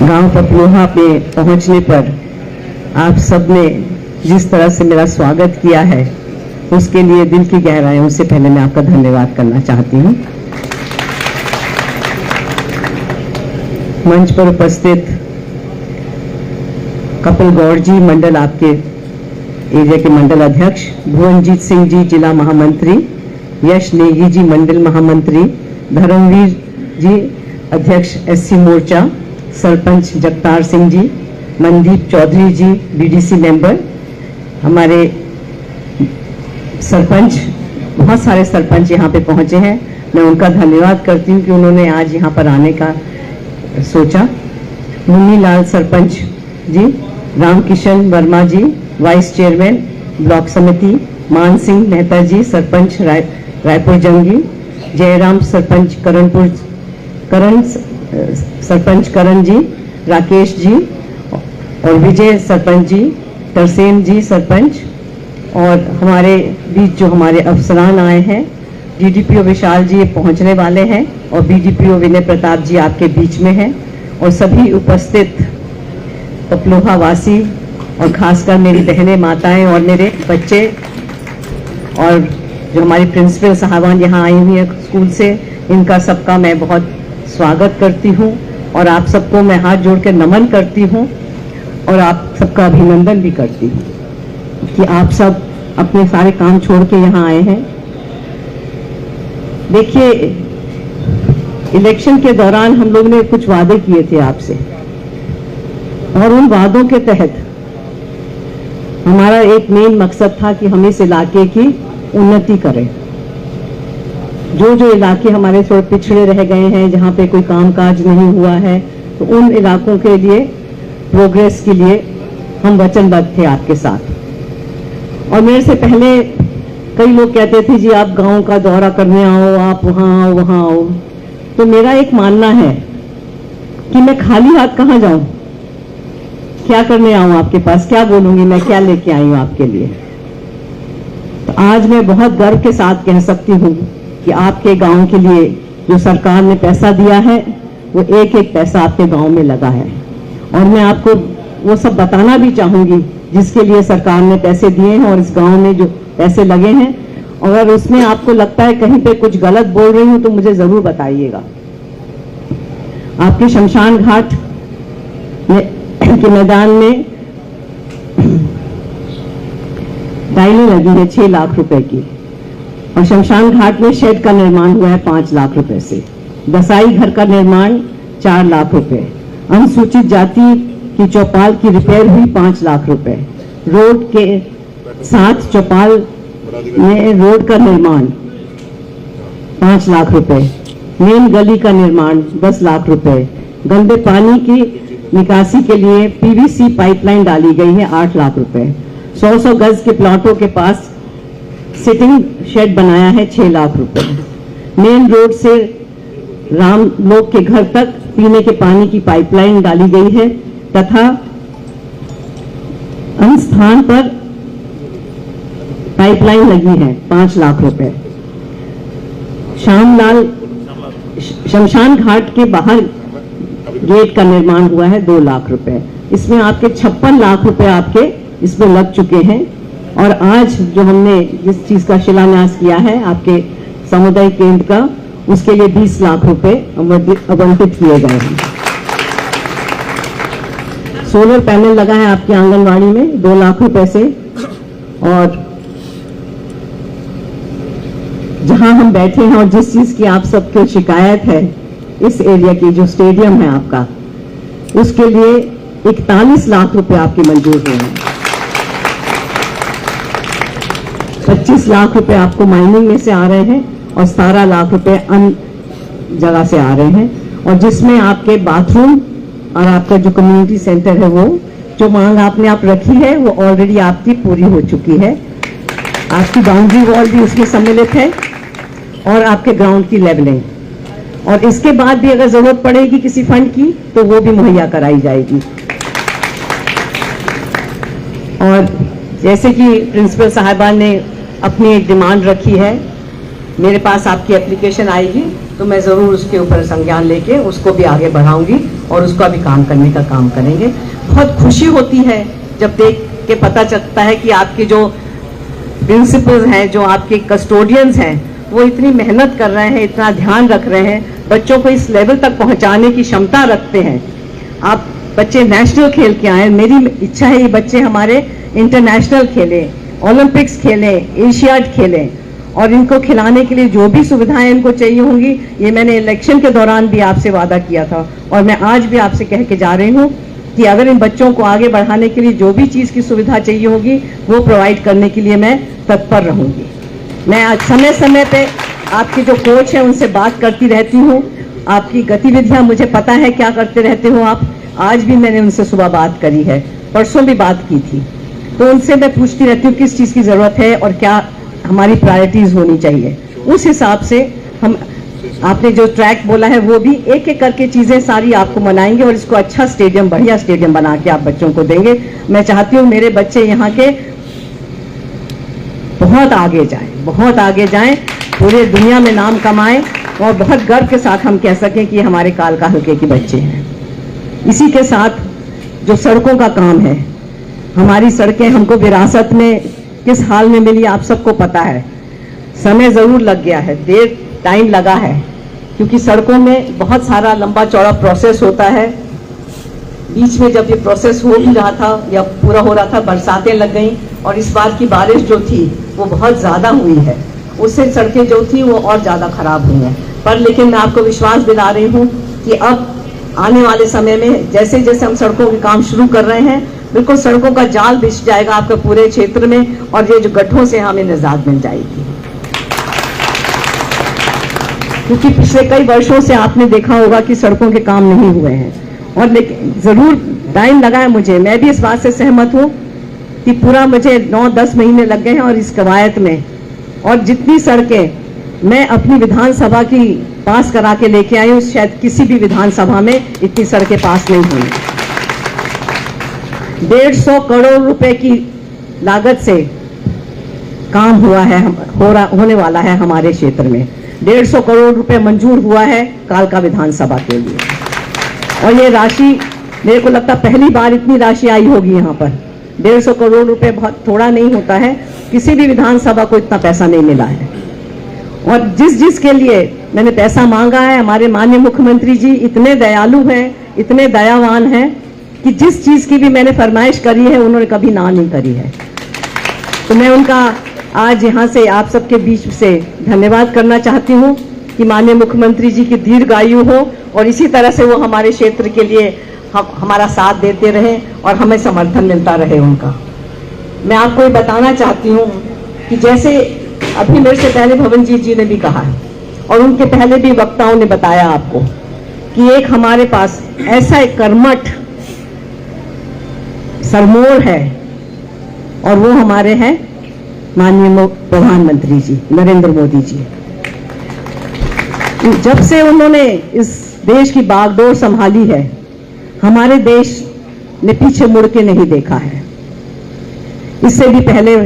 गांव पपलोहा पे पहुंचने पर आप सबने जिस तरह से मेरा स्वागत किया है उसके लिए दिल की गहराइयों से पहले मैं आपका धन्यवाद करना चाहती हूं। मंच पर उपस्थित कपिल गौड़ जी, मंडल आपके एरिया के मंडल अध्यक्ष, भुवनजीत सिंह जी, जिला महामंत्री, यश नेगी जी, मंडल महामंत्री, धर्मवीर जी, अध्यक्ष एससी मोर्चा, सरपंच जगतार सिंह जी, मनदीप चौधरी जी, बीडीसी मेंबर, हमारे सरपंच, बहुत सारे सरपंच यहाँ पे पहुंचे हैं। मैं उनका धन्यवाद करती हूँ कि उन्होंने आज यहाँ पर आने का सोचा। मुन्नी लाल सरपंच जी, रामकिशन वर्मा जी, वाइस चेयरमैन ब्लॉक समिति, मान सिंह मेहता जी, सरपंच रायपुर जंगी, जयराम सरपंच सरपंच करण जी, राकेश जी और विजय सरपंच जी, तरसेम जी सरपंच, और हमारे बीच जो हमारे अफसरान आए हैं, डीडीपीओ विशाल जी पहुंचने वाले हैं और बीडीपीओ विनय प्रताप जी आपके बीच में हैं, और सभी उपस्थित पपलोहा वासी और खासकर मेरी बहनें, माताएं और मेरे बच्चे और जो हमारी प्रिंसिपल साहबान यहाँ आई हुई है स्कूल से, इनका सबका मैं बहुत स्वागत करती हूँ और आप सबको मैं हाथ जोड़ के नमन करती हूँ और आप सबका अभिनंदन भी करती हूँ कि आप सब अपने सारे काम छोड़ के यहाँ आए हैं। देखिए, इलेक्शन के दौरान हम लोग ने कुछ वादे किए थे आपसे और उन वादों के तहत हमारा एक मेन मकसद था कि हम इस इलाके की उन्नति करें। जो इलाके हमारे थोड़े पिछड़े रह गए हैं, जहाँ पे कोई कामकाज नहीं हुआ है, तो उन इलाकों के लिए प्रोग्रेस के लिए हम वचनबद्ध थे आपके साथ। और मेरे से पहले कई लोग कहते थे जी आप गांव का दौरा करने आओ, आप वहाँ आओ। तो मेरा एक मानना है कि मैं खाली हाथ कहाँ जाऊं, क्या करने आऊं आपके पास, क्या बोलूंगी मैं, क्या लेके आई हूं आपके लिए। तो आज मैं बहुत गर्व के साथ कह सकती हूँ कि आपके गांव के लिए जो सरकार ने पैसा दिया है वो एक एक पैसा आपके गांव में लगा है, और मैं आपको वो सब बताना भी चाहूंगी जिसके लिए सरकार ने पैसे दिए हैं और इस गांव में जो पैसे लगे हैं। अगर उसमें आपको लगता है कहीं पे कुछ गलत बोल रही हूं तो मुझे जरूर बताइएगा। आपके शमशान घाट के मैदान में टाइलें लगी है 6 लाख रुपए की, और शमशान घाट में शेड का निर्माण हुआ है 5 लाख रुपए से, दसाई घर का निर्माण 4 लाख रुपए, अनुसूचित जाति की चौपाल की रिपेयर हुई 5 लाख रुपए, रोड के साथ चौपाल में रोड का निर्माण 5 लाख रुपए, मेन गली का निर्माण 10 लाख रुपए, गंदे पानी की निकासी के लिए पीवीसी पाइपलाइन डाली गई है 8 लाख रुपए, 100 गज के प्लॉटों के पास सिटिंग शेड बनाया है 6 लाख रुपए, मेन रोड से राम लोग के घर तक पीने के पानी की पाइपलाइन डाली गई है तथा अन्य स्थान पर पाइपलाइन लगी है 5 लाख रुपए। शमशान घाट के बाहर गेट का निर्माण हुआ है 2 लाख रुपए। इसमें आपके 56 लाख रुपए आपके इसमें लग चुके हैं, और आज जो हमने जिस चीज का शिलान्यास किया है आपके समुदाय केंद्र का, उसके लिए 20 लाख रुपए आवंटित किए गए हैं। सोलर पैनल लगा है आपकी आंगनवाड़ी में 2 लाख रुपए से, और जहां हम बैठे हैं और जिस चीज की आप सबको शिकायत है, इस एरिया की जो स्टेडियम है आपका, उसके लिए 41 लाख रुपए आपके मंजूर हुए हैं। 25 लाख रुपए आपको माइनिंग में से आ रहे हैं और 17 लाख रुपए अन्य जगह से आ रहे हैं, और जिसमें आपके बाथरूम और आपका जो कम्युनिटी सेंटर है, वो जो मांग आपने आप रखी है वो ऑलरेडी आपकी पूरी हो चुकी है। आपकी बाउंड्री वॉल भी उसमें सम्मिलित है और आपके ग्राउंड की लेवलिंग, और इसके बाद भी अगर जरूरत पड़ेगी किसी फंड की तो वो भी मुहैया कराई जाएगी। और जैसे कि प्रिंसिपल साहिबान ने अपनी एक डिमांड रखी है, मेरे पास आपकी एप्लीकेशन आएगी तो मैं जरूर उसके ऊपर संज्ञान लेके उसको भी आगे बढ़ाऊंगी और उसका भी काम करने का काम करेंगे। बहुत खुशी होती है जब देख के पता चलता है कि आपके जो प्रिंसिपल्स हैं, जो आपके कस्टोडियंस हैं, वो इतनी मेहनत कर रहे हैं, इतना ध्यान रख रहे हैं, बच्चों को इस लेवल तक पहुंचाने की क्षमता रखते हैं। आप बच्चे नेशनल खेल के आए, मेरी इच्छा है ये बच्चे हमारे इंटरनेशनल खेलें, ओलंपिक्स खेलें, एशियाड खेलें, और इनको खिलाने के लिए जो भी सुविधाएं इनको चाहिए होंगी, ये मैंने इलेक्शन के दौरान भी आपसे वादा किया था और मैं आज भी आपसे कह के जा रही हूँ कि अगर इन बच्चों को आगे बढ़ाने के लिए जो भी चीज़ की सुविधा चाहिए होगी वो प्रोवाइड करने के लिए मैं तत्पर रहूँगी। मैं आज समय समय पे आपके जो कोच हैं उनसे बात करती रहती हूँ, आपकी गतिविधियाँ मुझे पता है क्या करते रहते हो आप। आज भी मैंने उनसे सुबह बात करी है, परसों भी बात की थी, तो उनसे मैं पूछती रहती हूँ किस चीज़ की ज़रूरत है और क्या हमारी प्रायोरिटीज होनी चाहिए। उस हिसाब से हम, आपने जो ट्रैक बोला है वो भी एक एक करके चीजें सारी आपको मनाएंगे और इसको अच्छा स्टेडियम, बढ़िया स्टेडियम बना के आप बच्चों को देंगे। मैं चाहती हूँ मेरे बच्चे यहाँ के बहुत आगे जाएं, बहुत आगे जाएं, पूरे दुनिया में नाम कमाएं और बहुत गर्व के साथ हम कह सकें कि हमारे कालका हल्के के बच्चे हैं। इसी के साथ जो सड़कों का काम है, हमारी सड़कें हमको विरासत में किस हाल में मिली आप सबको पता है। समय जरूर लग गया है, देर टाइम लगा है, क्योंकि सड़कों में बहुत सारा लंबा चौड़ा प्रोसेस होता है। बीच में जब ये प्रोसेस हो भी रहा था या पूरा हो रहा था, बरसातें लग गई और इस बार की बारिश जो थी वो बहुत ज़्यादा हुई है, उससे सड़कें जो थी वो और ज़्यादा खराब हुई हैं। पर लेकिन मैं आपको विश्वास दिला रही हूँ कि अब आने वाले समय में जैसे जैसे हम सड़कों के काम शुरू कर रहे हैं, बिल्कुल सड़कों का जाल बिछ जाएगा आपके पूरे क्षेत्र में और ये जो गड्ढों से हमें निजात मिल जाएगी। क्योंकि पिछले कई वर्षों से आपने देखा होगा कि सड़कों के काम नहीं हुए हैं और लेकिन जरूर टाइम लगा है मुझे, मैं भी इस बात से सहमत हूँ कि पूरा मुझे 9-10 महीने लग गए हैं और इस कवायद में, और जितनी सड़कें मैं अपनी विधानसभा की पास करा के लेके आई हूँ, शायद किसी भी विधानसभा में इतनी सड़कें पास नहीं हुई। 150 करोड़ रुपए की लागत से काम हुआ है, होने वाला है हमारे क्षेत्र में। 150 करोड़ रुपए मंजूर हुआ है कालका विधानसभा के लिए, और ये राशि मेरे को लगता पहली बार इतनी राशि आई होगी यहाँ पर। 150 करोड़ रुपए बहुत थोड़ा नहीं होता है, किसी भी विधानसभा को इतना पैसा नहीं मिला है। और जिस के लिए मैंने पैसा मांगा है, हमारे माननीय मुख्यमंत्री जी इतने दयालु हैं, इतने दयावान हैं कि जिस चीज की भी मैंने फरमाइश करी है उन्होंने कभी ना नहीं करी है। तो मैं उनका आज यहाँ से आप सबके बीच से धन्यवाद करना चाहती हूँ कि माननीय मुख्यमंत्री जी की दीर्घायु हो और इसी तरह से वो हमारे क्षेत्र के लिए हमारा साथ देते रहे और हमें समर्थन मिलता रहे उनका। मैं आपको ये बताना चाहती हूँ कि जैसे अभी मेरे से पहले भवनजीत जी ने भी कहा है और उनके पहले भी वक्ताओं ने बताया आपको कि एक हमारे पास ऐसा एक कर्मठ सरमोर है और वो हमारे हैं माननीय प्रधानमंत्री जी नरेंद्र मोदी जी। जब से उन्होंने इस देश की बागडोर संभाली है, हमारे देश ने पीछे मुड़ के नहीं देखा है। इससे भी पहले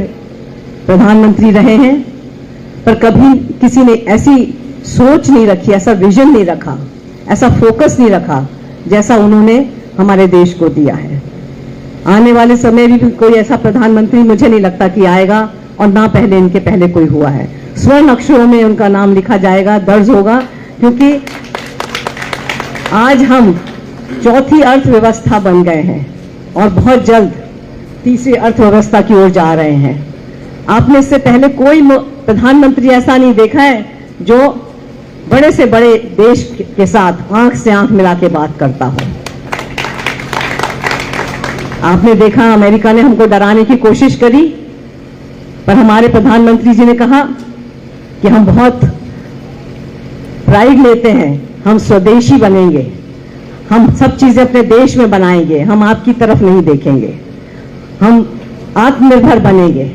प्रधानमंत्री रहे हैं, पर कभी किसी ने ऐसी सोच नहीं रखी, ऐसा विजन नहीं रखा, ऐसा फोकस नहीं रखा जैसा उन्होंने हमारे देश को दिया है। आने वाले समय भी कोई ऐसा प्रधानमंत्री मुझे नहीं लगता कि आएगा, और ना पहले इनके पहले कोई हुआ है। स्वर्ण अक्षरों में उनका नाम लिखा जाएगा, दर्ज होगा, क्योंकि आज हम चौथी अर्थव्यवस्था बन गए हैं और बहुत जल्द तीसरी अर्थव्यवस्था की ओर जा रहे हैं। आपने इससे पहले कोई प्रधानमंत्री ऐसा नहीं देखा है जो बड़े से बड़े देश के साथ आंख से आंख मिला के बात करता हो। आपने देखा अमेरिका ने हमको डराने की कोशिश करी, पर हमारे प्रधानमंत्री जी ने कहा कि हम बहुत प्राइड लेते हैं, हम स्वदेशी बनेंगे, हम सब चीजें अपने देश में बनाएंगे, हम आपकी तरफ नहीं देखेंगे, हम आत्मनिर्भर बनेंगे।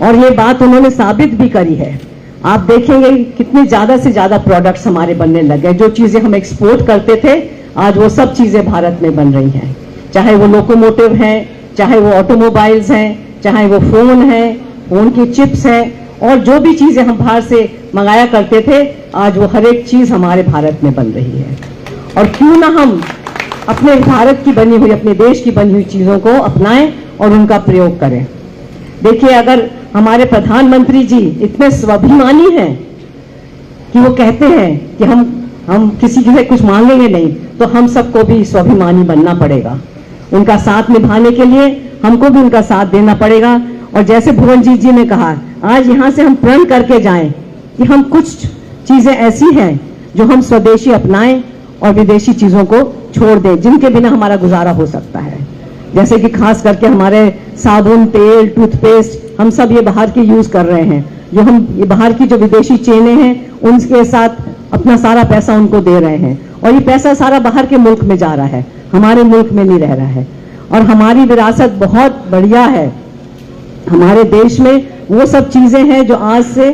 और ये बात उन्होंने साबित भी करी है। आप देखेंगे कितने ज्यादा से ज्यादा प्रोडक्ट्स हमारे बनने लगे। जो चीजें हम एक्सपोर्ट करते थे, आज वो सब चीजें भारत में बन रही हैं, चाहे वो लोकोमोटिव हैं, चाहे वो ऑटोमोबाइल्स हैं, चाहे वो फोन है, फोन की चिप्स हैं, और जो भी चीजें हम बाहर से मंगाया करते थे, आज वो हर एक चीज हमारे भारत में बन रही है। और क्यों ना हम अपने भारत की बनी हुई, अपने देश की बनी हुई चीजों को अपनाएं और उनका प्रयोग करें। देखिए, अगर हमारे प्रधानमंत्री जी इतने स्वाभिमानी हैं कि वो कहते हैं कि हम किसी से कुछ मांगेंगे नहीं, तो हम सबको भी स्वाभिमानी बनना पड़ेगा। उनका साथ निभाने के लिए हमको भी उनका साथ देना पड़ेगा। और जैसे भुवनजीत जी ने कहा, आज यहाँ से हम प्रण करके जाएं कि हम कुछ चीजें ऐसी हैं जो हम स्वदेशी अपनाएं और विदेशी चीजों को छोड़ दें, जिनके बिना हमारा गुजारा हो सकता है। जैसे कि खास करके हमारे साबुन, तेल, टूथपेस्ट, हम सब ये बाहर के यूज कर रहे हैं। जो हम ये बाहर की जो विदेशी चेनें हैं, उनके साथ अपना सारा पैसा उनको दे रहे हैं, और ये पैसा सारा बाहर के मुल्क में जा रहा है, हमारे मुल्क में नहीं रह रहा है। और हमारी विरासत बहुत बढ़िया है। हमारे देश में वो सब चीजें हैं जो आज से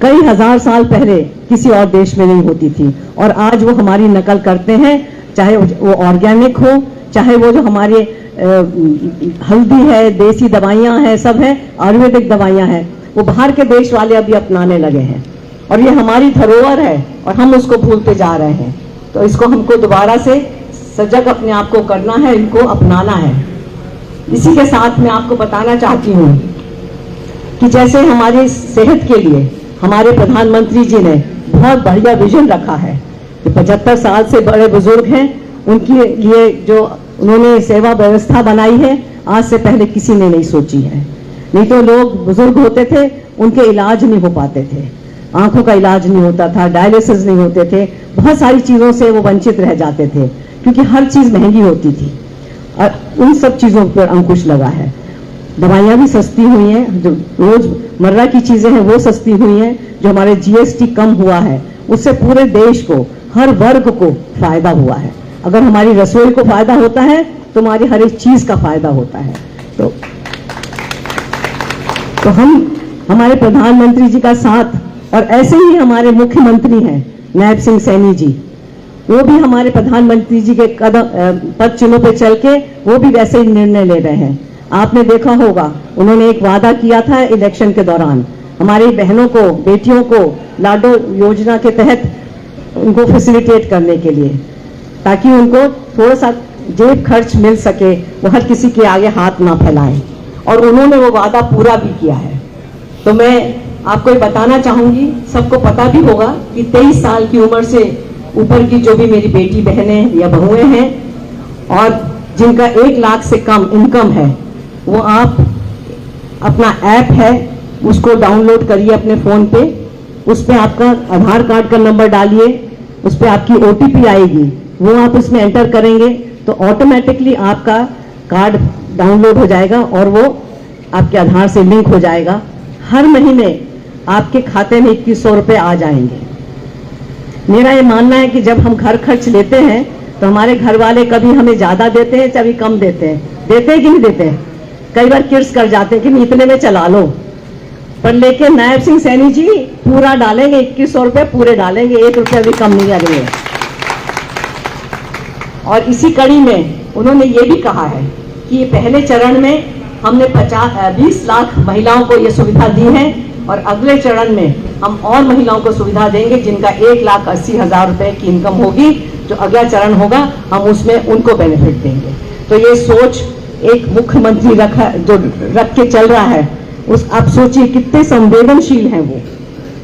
कई हजार साल पहले किसी और देश में नहीं होती थी, और आज वो हमारी नकल करते हैं, चाहे वो ऑर्गेनिक हो, चाहे वो जो हमारे हल्दी है, देसी दवाइयां हैं, सब है, आयुर्वेदिक दवाइयां हैं, वो बाहर के देश वाले अभी अपनाने लगे हैं। और ये हमारी धरोहर है और हम उसको भूलते जा रहे हैं। तो इसको हमको दोबारा से सजग अपने आप को करना है, इनको अपनाना है। इसी के साथ मैं आपको बताना चाहती हूँ कि जैसे हमारी सेहत के लिए हमारे प्रधानमंत्री जी ने बहुत बढ़िया विजन रखा है कि 75 साल से बड़े बुजुर्ग हैं, उनके लिए जो उन्होंने सेवा व्यवस्था बनाई है, आज से पहले किसी ने नहीं सोची है। नहीं तो लोग बुजुर्ग होते थे, उनके इलाज नहीं हो पाते थे, आंखों का इलाज नहीं होता था, डायलिसिस नहीं होते थे, बहुत सारी चीजों से वो वंचित रह जाते थे, क्योंकि हर चीज महंगी होती थी। और उन सब चीजों पर अंकुश लगा है। दवाइयां भी सस्ती हुई हैं, जो रोजमर्रा की चीजें हैं वो सस्ती हुई हैं। जो हमारे जीएसटी कम हुआ है, उससे पूरे देश को, हर वर्ग को फायदा हुआ है। अगर हमारी रसोई को फायदा होता है तो हमारी हर एक चीज का फायदा होता है। तो हम हमारे प्रधानमंत्री जी का साथ, और ऐसे ही हमारे मुख्यमंत्री हैं नायब सिंह सैनी जी, वो भी हमारे प्रधानमंत्री जी के पद चिन्हों पे चल के वो भी वैसे ही निर्णय ले रहे हैं। आपने देखा होगा, उन्होंने एक वादा किया था इलेक्शन के दौरान, हमारी बहनों को, बेटियों को लाडो योजना के तहत उनको फैसिलिटेट करने के लिए, ताकि उनको थोड़ा सा जेब खर्च मिल सके, वो हर किसी के आगे हाथ ना फैलाएं। और उन्होंने वो वादा पूरा भी किया है। तो मैं आपको ये बताना चाहूंगी, सबको पता भी होगा कि 23 साल की उम्र से ऊपर की जो भी मेरी बेटी बहनें या बहुएं हैं और जिनका 1 लाख से कम इनकम है, वो आप अपना ऐप है उसको डाउनलोड करिए अपने फोन पे। उस पे आपका आधार कार्ड का नंबर डालिए, उस पे आपकी OTP आएगी, वो आप उसमें एंटर करेंगे तो ऑटोमेटिकली आपका कार्ड डाउनलोड हो जाएगा और वो आपके आधार से लिंक हो जाएगा। हर महीने आपके खाते में 2100 रुपए आ जाएंगे। मेरा ये मानना है कि जब हम घर खर्च लेते हैं तो हमारे घर वाले कभी हमें ज्यादा देते हैं, कभी कम देते हैं कि नहीं देते हैं। कई बार किर्स कर जाते हैं कि इतने में चला लो, पर लेकिन नायब सिंह सैनी जी पूरा डालेंगे, 2100 रुपए पूरे डालेंगे, 1 रुपया भी कम नहीं करेंगे। और इसी कड़ी में उन्होंने ये भी कहा है कि पहले चरण में हमने 20 लाख महिलाओं को ये सुविधा दी है और अगले चरण में हम और महिलाओं को सुविधा देंगे जिनका 1,80,000 रुपए की इनकम होगी। जो अगला चरण होगा हम उसमें उनको बेनिफिट देंगे। तो ये सोच एक मुख्यमंत्री रख के चल रहा है। आप सोचिए कितने संवेदनशील हैं वो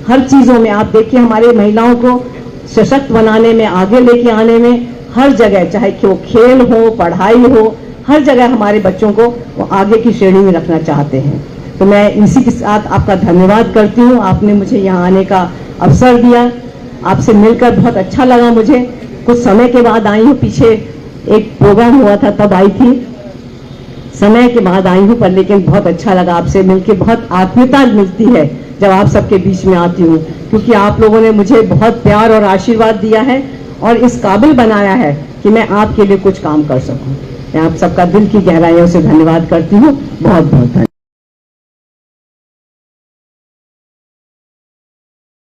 हर चीजों में। आप देखिए हमारे महिलाओं को सशक्त बनाने में, आगे लेके आने में, हर जगह, चाहे वो खेल हो, पढ़ाई हो, हर जगह हमारे बच्चों को वो आगे की श्रेणी में रखना चाहते हैं। तो मैं इसी के साथ आपका धन्यवाद करती हूँ। आपने मुझे यहाँ आने का अवसर दिया, आपसे मिलकर बहुत अच्छा लगा। मुझे कुछ समय के बाद आई हूँ, पीछे एक प्रोग्राम हुआ था तब आई थी, समय के बाद आई हूँ, पर लेकिन बहुत अच्छा लगा आपसे मिलकर। बहुत आत्मीयता मिलती है जब आप सबके बीच में आती हूँ, क्योंकि आप लोगों ने मुझे बहुत प्यार और आशीर्वाद दिया है और इस काबिल बनाया है कि मैं आपके लिए कुछ काम कर सकूं। मैं आप सबका दिल की गहराइयों से धन्यवाद करती हूँ। बहुत बहुत धन्यवाद।